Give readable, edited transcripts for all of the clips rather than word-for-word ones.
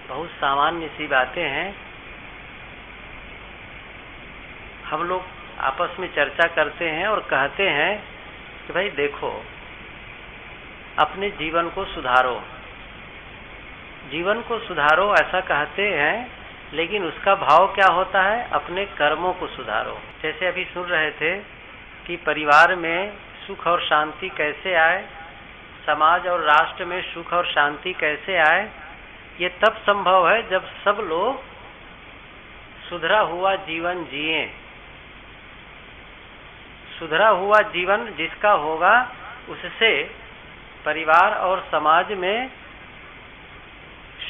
बहुत सामान्य सी बातें हैं। हम लोग आपस में चर्चा करते हैं और कहते हैं कि भाई देखो, अपने जीवन को सुधारो, जीवन को सुधारो ऐसा कहते हैं, लेकिन उसका भाव क्या होता है? अपने कर्मों को सुधारो। जैसे अभी सुन रहे थे कि परिवार में सुख और शांति कैसे आए, समाज और राष्ट्र में सुख और शांति कैसे आए, ये तब संभव है जब सब लोग सुधरा हुआ जीवन जिए। सुधरा हुआ जीवन जिसका होगा उससे परिवार और समाज में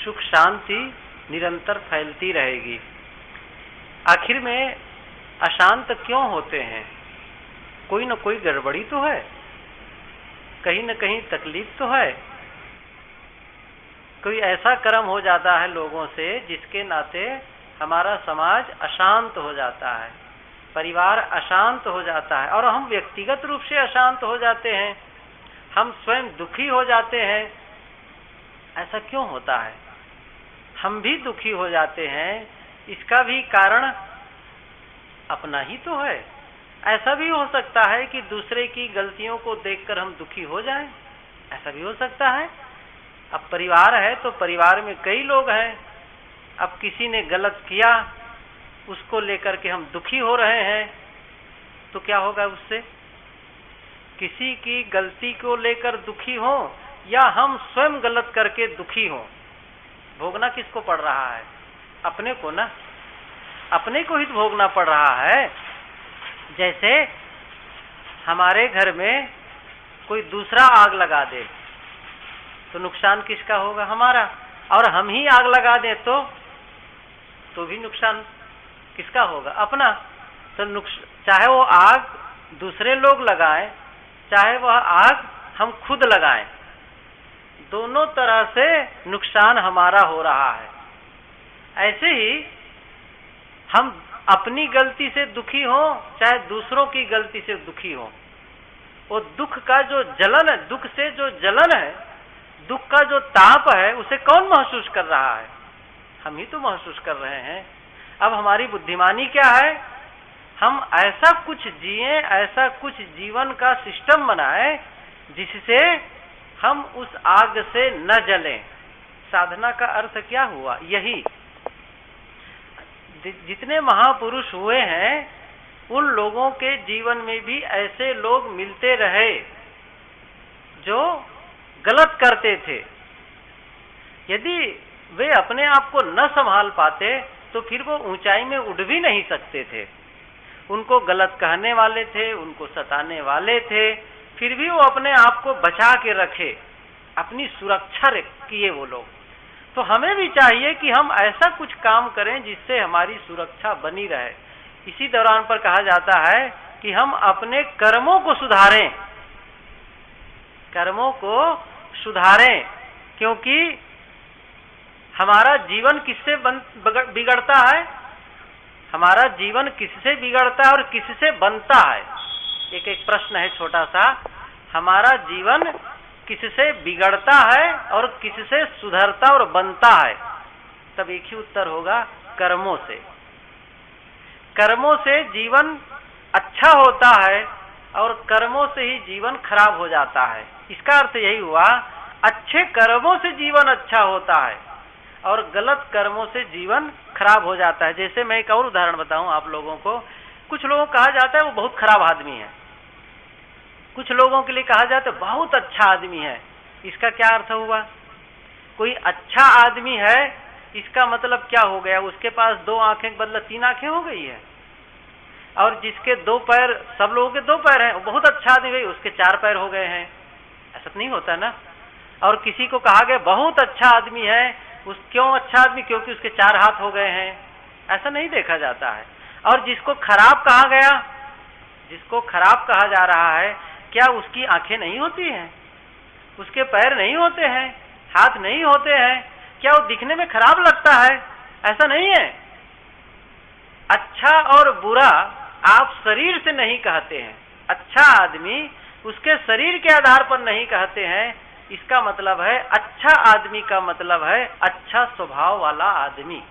सुख शांति निरंतर फैलती रहेगी। आखिर में अशांत क्यों होते हैं? कोई न कोई गड़बड़ी तो है, कहीं न कहीं तकलीफ तो है। कोई ऐसा कर्म हो जाता है लोगों से जिसके नाते हमारा समाज अशांत हो जाता है, परिवार अशांत हो जाता है और हम व्यक्तिगत रूप से अशांत हो जाते हैं, हम स्वयं दुखी हो जाते हैं। ऐसा क्यों होता है? हम भी दुखी हो जाते हैं, इसका भी कारण अपना ही तो है। ऐसा भी हो सकता है कि दूसरे की गलतियों को देखकर हम दुखी हो जाएं, ऐसा भी हो सकता है। अब परिवार है तो परिवार में कई लोग हैं, अब किसी ने गलत किया उसको लेकर के हम दुखी हो रहे हैं, तो क्या होगा उससे? किसी की गलती को लेकर दुखी हो या हम स्वयं गलत करके दुखी हो, भोगना किसको पड़ रहा है? अपने को ना, अपने को ही भोगना पड़ रहा है। जैसे हमारे घर में कोई दूसरा आग लगा दे तो नुकसान किसका होगा? हमारा। और हम ही आग लगा दें तो भी नुकसान किसका होगा? अपना। तो चाहे वो आग दूसरे लोग लगाएं, चाहे वह आग हम खुद लगाएं, दोनों तरह से नुकसान हमारा हो रहा है। ऐसे ही हम अपनी गलती से दुखी हो चाहे दूसरों की गलती से दुखी हो, वो दुख का जो जलन है, दुख से जो जलन है, दुख का जो ताप है, उसे कौन महसूस कर रहा है? हम ही तो महसूस कर रहे हैं। अब हमारी बुद्धिमानी क्या है? हम ऐसा कुछ जिए, ऐसा कुछ जीवन का सिस्टम बनाए जिससे हम उस आग से न जलें। साधना का अर्थ क्या हुआ? यही। जितने महापुरुष हुए हैं उन लोगों के जीवन में भी ऐसे लोग मिलते रहे जो गलत करते थे। यदि वे अपने आप को न संभाल पाते तो फिर वो ऊंचाई में उड़ भी नहीं सकते थे। उनको गलत कहने वाले थे, उनको सताने वाले थे, फिर भी वो अपने आप को बचा के रखे, अपनी सुरक्षा किए वो लोग। तो हमें भी चाहिए कि हम ऐसा कुछ काम करें जिससे हमारी सुरक्षा बनी रहे। इसी दौरान पर कहा जाता है कि हम अपने कर्मों को सुधारें, कर्मों को सुधारें, क्योंकि हमारा जीवन किससे बिगड़ता है? हमारा जीवन किससे बिगड़ता है और किससे बनता है? एक प्रश्न है छोटा सा। हमारा जीवन किससे बिगड़ता है और किससे सुधरता और बनता है? तब एक ही उत्तर होगा, कर्मों से। कर्मों से जीवन अच्छा होता है और कर्मों से ही जीवन खराब हो जाता है। इसका अर्थ यही हुआ, अच्छे कर्मों से जीवन अच्छा होता है और गलत कर्मों से जीवन खराब हो जाता है। जैसे मैं एक और उदाहरण बताऊं आप लोगों को। कुछ लोगों को कहा जाता है वो बहुत खराब आदमी है, कुछ लोगों के लिए कहा जाता है बहुत अच्छा आदमी है। इसका क्या अर्थ हुआ? कोई अच्छा आदमी है, इसका मतलब क्या हो गया? उसके पास 2 आंखें के बदले 3 आंखें हो गई है। और जिसके 2 पैर, सब लोगों के 2 पैर हैं, बहुत अच्छा आदमी है, उसके 4 पैर हो गए हैं। ऐसा नहीं होता ना। और किसी को कहा गया बहुत अच्छा आदमी है, क्यों अच्छा आदमी? क्योंकि उसके 4 हाथ हो गए हैं। ऐसा नहीं देखा जाता है। और जिसको खराब कहा गया, जिसको खराब कहा जा रहा है, क्या उसकी आंखें नहीं होती हैं? उसके पैर नहीं होते हैं? हाथ नहीं होते हैं? क्या वो दिखने में खराब लगता है? ऐसा नहीं है। अच्छा और बुरा आप शरीर से नहीं कहते हैं। अच्छा आदमी उसके शरीर के आधार पर नहीं कहते हैं इसका मतलब है अच्छा आदमी का मतलब है अच्छा स्वभाव वाला आदमी,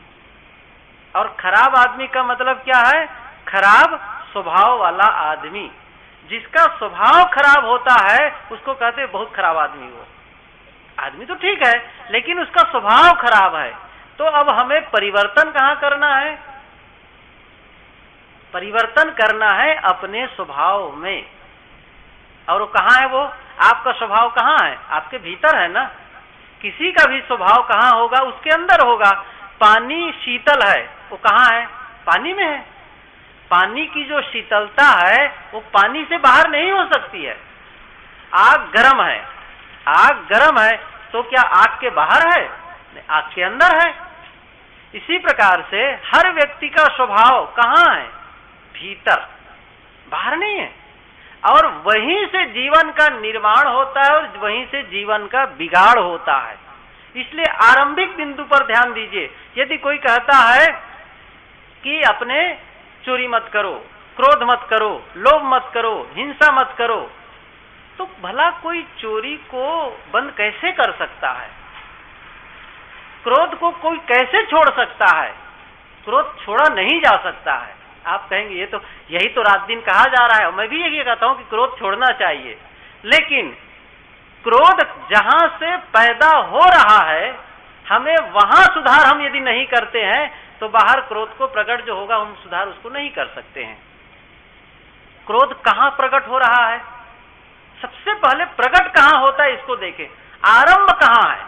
और खराब आदमी का मतलब क्या है? खराब स्वभाव वाला आदमी। जिसका स्वभाव खराब होता है उसको कहते हैं बहुत खराब आदमी। वो आदमी तो ठीक है लेकिन उसका स्वभाव खराब है। तो अब हमें परिवर्तन कहाँ करना है? परिवर्तन करना है अपने स्वभाव में। और वो कहाँ है? वो आपका स्वभाव कहाँ है? आपके भीतर है ना। किसी का भी स्वभाव कहाँ होगा? उसके अंदर होगा। पानी शीतल है, वो कहाँ है? पानी में है। पानी की जो शीतलता है वो पानी से बाहर नहीं हो सकती है। आग गर्म है, आग गर्म है तो क्या आग के बाहर है? नहीं, आग के अंदर है। इसी प्रकार से हर व्यक्ति का स्वभाव कहाँ है? भीतर, बाहर नहीं है। और वहीं से जीवन का निर्माण होता है और वहीं से जीवन का बिगाड़ होता है। इसलिए आरंभिक बिंदु पर ध्यान दीजिए। यदि कोई कहता है कि अपने चोरी मत करो, क्रोध मत करो, लोभ मत करो, हिंसा मत करो, तो भला कोई चोरी को बंद कैसे कर सकता है? क्रोध को कोई कैसे छोड़ सकता है? क्रोध छोड़ा नहीं जा सकता है। आप कहेंगे ये तो यही तो रात दिन कहा जा रहा है। मैं भी यही कहता हूं कि क्रोध छोड़ना चाहिए, लेकिन क्रोध जहां से पैदा हो रहा है हमें वहां सुधार हम यदि नहीं करते हैं तो बाहर क्रोध को प्रकट जो होगा हम सुधार उसको नहीं कर सकते हैं। क्रोध कहां प्रकट हो रहा है? सबसे पहले प्रकट कहां होता है इसको देखें। आरंभ कहां है?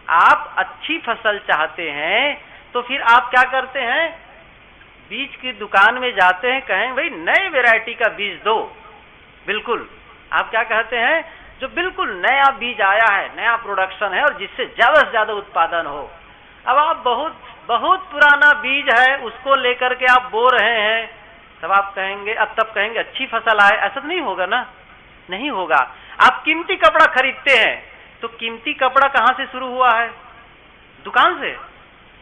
आप अच्छी फसल चाहते हैं तो फिर आप क्या करते हैं? बीज की दुकान में जाते हैं, कहें भाई नए वैरायटी का बीज दो। बिल्कुल आप क्या कहते हैं? जो बिल्कुल नया बीज आया है, नया प्रोडक्शन है और जिससे ज्यादा से ज्यादा उत्पादन हो। अब आप बहुत बहुत पुराना बीज है उसको लेकर के आप बो रहे हैं, तब आप कहेंगे, अब तब कहेंगे अच्छी फसल आए। ऐसा तो नहीं होगा ना, नहीं होगा। आप कीमती कपड़ा खरीदते हैं तो कीमती कपड़ा कहां से शुरू हुआ है? दुकान से?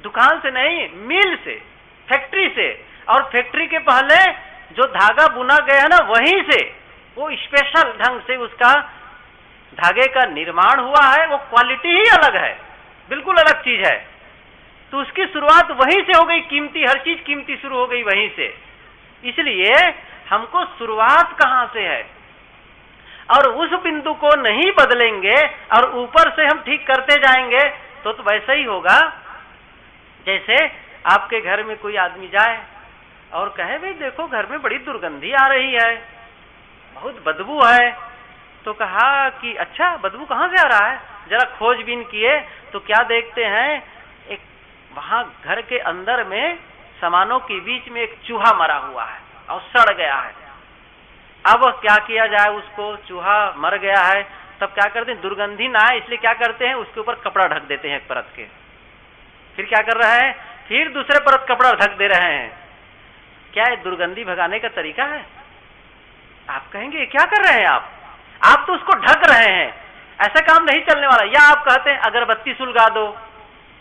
दुकान से नहीं, मिल से, फैक्ट्री से। और फैक्ट्री के पहले जो धागा बुना गया है ना वहीं से, वो स्पेशल ढंग से उसका धागे का निर्माण हुआ है। वो क्वालिटी ही अलग है, बिल्कुल अलग चीज है। तो उसकी शुरुआत वहीं से हो गई, कीमती, हर चीज कीमती शुरू हो गई वहीं से। इसलिए हमको शुरुआत कहां से है? और उस बिंदु को नहीं बदलेंगे और ऊपर से हम ठीक करते जाएंगे तो वैसा ही होगा जैसे आपके घर में कोई आदमी जाए और कहे भाई देखो घर में बड़ी दुर्गंधी आ रही है, बहुत बदबू है। तो कहा कि अच्छा बदबू कहां से आ रहा है? जरा खोजबीन किए तो क्या देखते हैं, एक वहां घर के अंदर में सामानों के बीच में एक चूहा मरा हुआ है और सड़ गया है। अब क्या किया जाए? उसको, चूहा मर गया है, तब क्या करते हैं? दुर्गंधी ना आए इसलिए क्या करते हैं? उसके ऊपर कपड़ा ढक देते हैं एक परत के। फिर क्या कर रहे हैं? फिर दूसरे परत कपड़ा ढक दे रहे हैं। क्या ये दुर्गंधी भगाने का तरीका है? आप कहेंगे क्या कर रहे हैं आप तो उसको ढक रहे हैं, ऐसा काम नहीं चलने वाला। या आप कहते हैं अगरबत्ती सुलगा दो,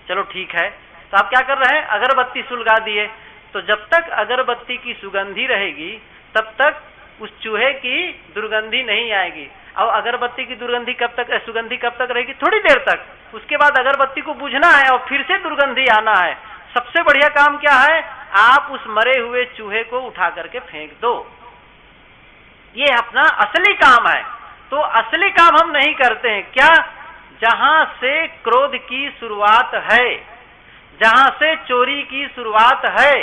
चलो ठीक है, तो आप क्या कर रहे हैं? अगरबत्ती सुलगा दिए। तो जब तक अगरबत्ती की सुगंधी रहेगी तब तक उस चूहे की दुर्गंधी नहीं आएगी। और अगरबत्ती की दुर्गंधी कब तक, सुगंधी कब तक रहेगी? थोड़ी देर तक। उसके बाद अगरबत्ती को बुझना है और फिर से दुर्गंधी आना है। सबसे बढ़िया काम क्या है? आप उस मरे हुए चूहे को उठा करके फेंक दो। ये अपना असली काम है। तो असली काम हम नहीं करते हैं। क्या? जहां से क्रोध की शुरुआत है, जहां से चोरी की शुरुआत है,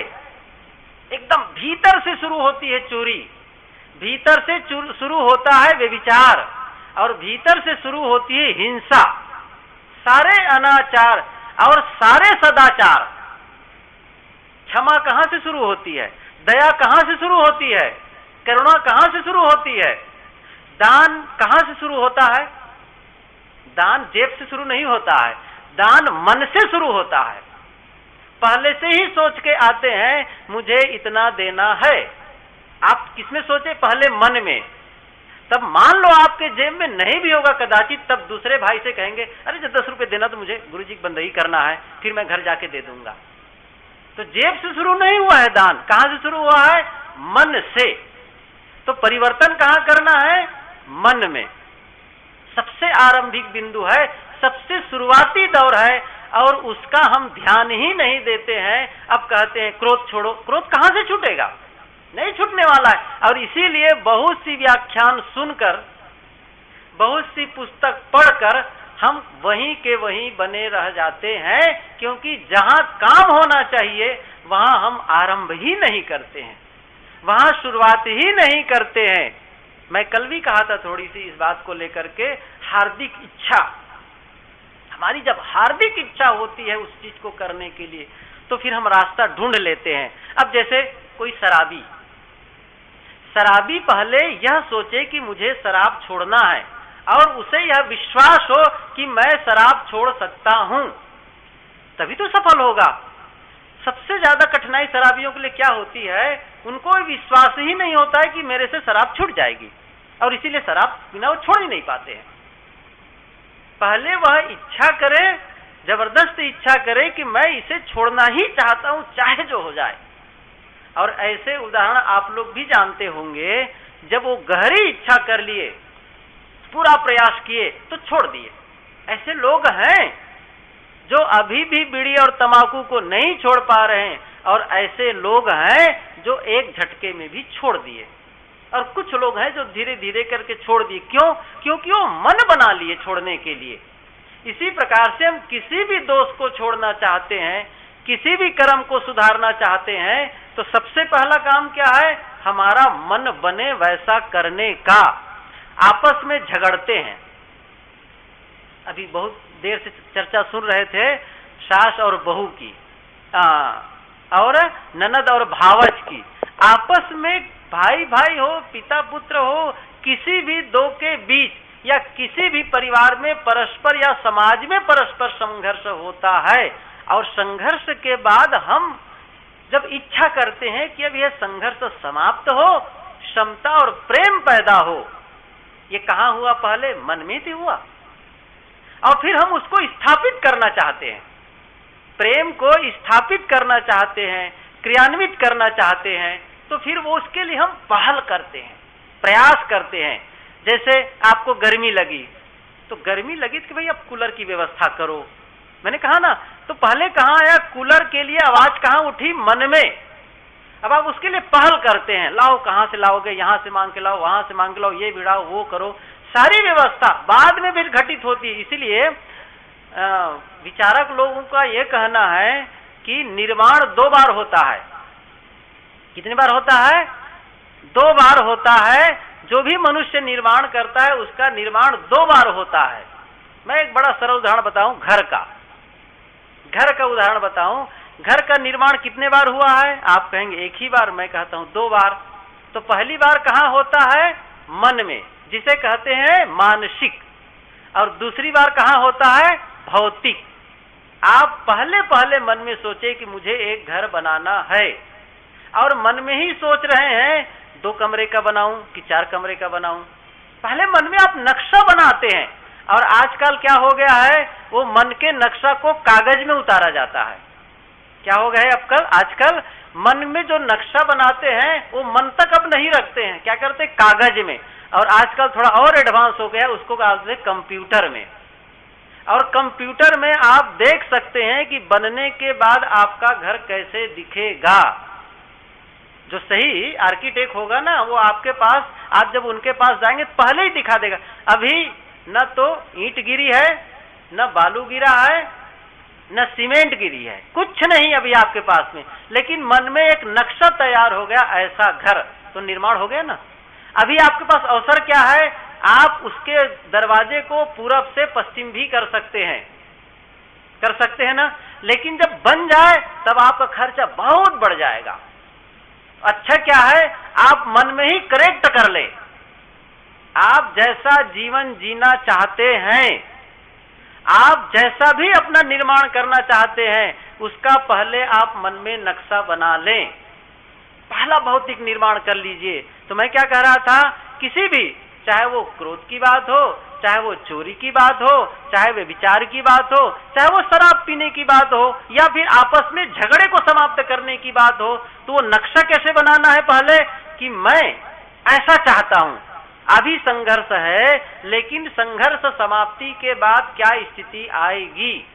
एकदम भीतर से शुरू होती है चोरी, भीतर से शुरू होता है व्यभिचार और भीतर से शुरू होती है हिंसा, सारे अनाचार और सारे सदाचार। क्षमा कहां से शुरू होती है? दया कहां से शुरू होती है? करुणा कहां से शुरू होती है? दान कहां से शुरू होता है? दान जेब से शुरू नहीं होता है, दान मन से शुरू होता है। पहले से ही सोच के आते हैं मुझे इतना देना है। आप किसमें सोचे? पहले मन में। तब मान लो आपके जेब में नहीं भी होगा कदाचित, तब दूसरे भाई से कहेंगे अरे जो 10 रुपए देना तो मुझे गुरुजी की बंदगी करना है, फिर मैं घर जाके दे दूंगा। तो जेब से शुरू नहीं हुआ है दान, कहां से शुरू हुआ है? मन से। तो परिवर्तन कहां करना है? मन में। सबसे आरंभिक बिंदु है, सबसे शुरुआती दौर है, और उसका हम ध्यान ही नहीं देते हैं। अब कहते हैं क्रोध छोड़ो, क्रोध कहां से छूटेगा? नहीं छूटने वाला है। और इसीलिए बहुत सी व्याख्यान सुनकर, बहुत सी पुस्तक पढ़कर हम वहीं के वहीं बने रह जाते हैं, क्योंकि जहां काम होना चाहिए वहां हम आरंभ ही नहीं करते हैं, वहां शुरुआत ही नहीं करते हैं। मैं कल भी कहा था थोड़ी सी इस बात को लेकर के, हार्दिक इच्छा, हमारी जब हार्दिक इच्छा होती है उस चीज को करने के लिए, तो फिर हम रास्ता ढूंढ लेते हैं। अब जैसे कोई शराबी पहले यह सोचे कि मुझे शराब छोड़ना है, और उसे यह विश्वास हो कि मैं शराब छोड़ सकता हूं, तभी तो सफल होगा। सबसे ज्यादा कठिनाई शराबियों के लिए क्या होती है? उनको विश्वास ही नहीं होता है कि मेरे से शराब छूट जाएगी, और इसीलिए शराब बिना वो छोड़ ही नहीं पाते हैं। पहले वह इच्छा करे, जबरदस्त इच्छा करे कि मैं इसे छोड़ना ही चाहता हूं, चाहे जो हो जाए। और ऐसे उदाहरण आप लोग भी जानते होंगे, जब वो गहरी इच्छा कर लिए, पूरा प्रयास किए, तो छोड़ दिए। ऐसे लोग हैं जो अभी भी बीड़ी और तंबाकू को नहीं छोड़ पा रहे हैं, और ऐसे लोग हैं जो एक झटके में भी छोड़ दिए, और कुछ लोग हैं जो धीरे धीरे करके छोड़ दिए। क्यों? क्योंकि वो मन बना लिए छोड़ने के लिए। इसी प्रकार से हम किसी भी दोष को छोड़ना चाहते हैं, किसी भी कर्म को सुधारना चाहते हैं, तो सबसे पहला काम क्या है? हमारा मन बने वैसा करने का। आपस में झगड़ते हैं, अभी बहुत देर से चर्चा सुन रहे थे सास और बहू की, और ननद और भावज की। आपस में भाई भाई हो, पिता पुत्र हो, किसी भी दो के बीच या किसी भी परिवार में परस्पर या समाज में परस्पर संघर्ष होता है, और संघर्ष के बाद हम जब इच्छा करते हैं कि अब यह संघर्ष समाप्त हो, क्षमता और प्रेम पैदा हो, ये कहां हुआ? पहले मन में ही हुआ, और फिर हम उसको स्थापित करना चाहते हैं, प्रेम को स्थापित करना चाहते हैं, क्रियान्वित करना चाहते हैं, तो फिर वो उसके लिए हम पहल करते हैं, प्रयास करते हैं। जैसे आपको गर्मी लगी, तो गर्मी लगी कि भाई अब कूलर की व्यवस्था करो, मैंने कहा ना, तो पहले कहां आया कूलर के लिए? आवाज कहां उठी? मन में। अब आप उसके लिए पहल करते हैं, लाओ, कहां से लाओगे? यहां से मांग के लाओ, वहां से मांग के लाओ, ये भिड़ाओ, वो करो, सारी व्यवस्था बाद में भी घटित होती है। इसीलिए विचारक लोगों का यह कहना है कि निर्माण 2 बार होता है। कितनी बार होता है? 2 बार होता है। जो भी मनुष्य निर्माण करता है उसका निर्माण 2 बार होता है। मैं एक बड़ा सरल उदाहरण बताऊं, घर का उदाहरण बताऊं। घर का निर्माण कितने बार हुआ है? आप कहेंगे 1 ही बार, मैं कहता हूं 2 बार। तो पहली बार कहां होता है? मन में, जिसे कहते हैं मानसिक, और दूसरी बार कहां होता है? भौतिक। आप पहले मन में सोचे कि मुझे एक घर बनाना है, और मन में ही सोच रहे हैं 2 कमरे का बनाऊं कि 4 कमरे का बनाऊं। पहले मन में आप नक्शा बनाते हैं, और आजकल क्या हो गया है, वो मन के नक्शा को कागज में उतारा जाता है। क्या हो गया है आजकल मन में जो नक्शा बनाते हैं वो मन तक अब नहीं रखते हैं, क्या करते हैं? कागज में। और आजकल थोड़ा और एडवांस हो गया, उसको कहते हैं कंप्यूटर में। और कंप्यूटर में आप देख सकते हैं कि बनने के बाद आपका घर कैसे दिखेगा। जो सही आर्किटेक्ट होगा ना, वो आपके पास, आप जब उनके पास जाएंगे पहले ही दिखा देगा। अभी न तो ईंट गिरी है, न बालू गिरा है, न सीमेंट गिरी है, कुछ नहीं अभी आपके पास में, लेकिन मन में एक नक्शा तैयार हो गया, ऐसा घर, तो निर्माण हो गया ना। अभी आपके पास अवसर क्या है? आप उसके दरवाजे को पूरब से पश्चिम भी कर सकते हैं ना। लेकिन जब बन जाए तब आपका खर्चा बहुत बढ़ जाएगा। अच्छा क्या है, आप मन में ही करेक्ट कर ले। आप जैसा जीवन जीना चाहते हैं, आप जैसा भी अपना निर्माण करना चाहते हैं, उसका पहले आप मन में नक्शा बना लें। पहला भौतिक निर्माण कर लीजिए। तो मैं क्या कह रहा था, किसी भी, चाहे वो क्रोध की बात हो, चाहे वो चोरी की बात हो, चाहे वो विचार की बात हो, चाहे वो शराब पीने की बात हो, या फिर आपस में झगड़े को समाप्त करने की बात हो, तो वो नक्शा कैसे बनाना है? पहले कि मैं ऐसा चाहता हूं, अभी संघर्ष है, लेकिन संघर्ष समाप्ति के बाद क्या स्थिति आएगी?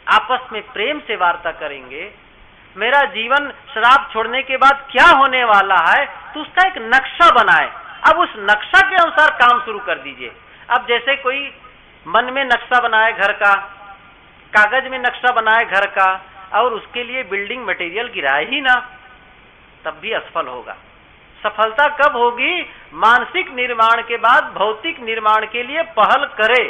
आपस में प्रेम से वार्ता करेंगे, मेरा जीवन शराब छोड़ने के बाद क्या होने वाला है, तो उसका एक नक्शा बनाए। अब उस नक्शा के अनुसार काम शुरू कर दीजिए। अब जैसे कोई मन में नक्शा बनाए घर का, कागज में नक्शा बनाए घर का, और उसके लिए बिल्डिंग मटेरियल गिराए ही ना, तब भी असफल होगा। सफलता कब होगी? मानसिक निर्माण के बाद भौतिक निर्माण के लिए पहल करे।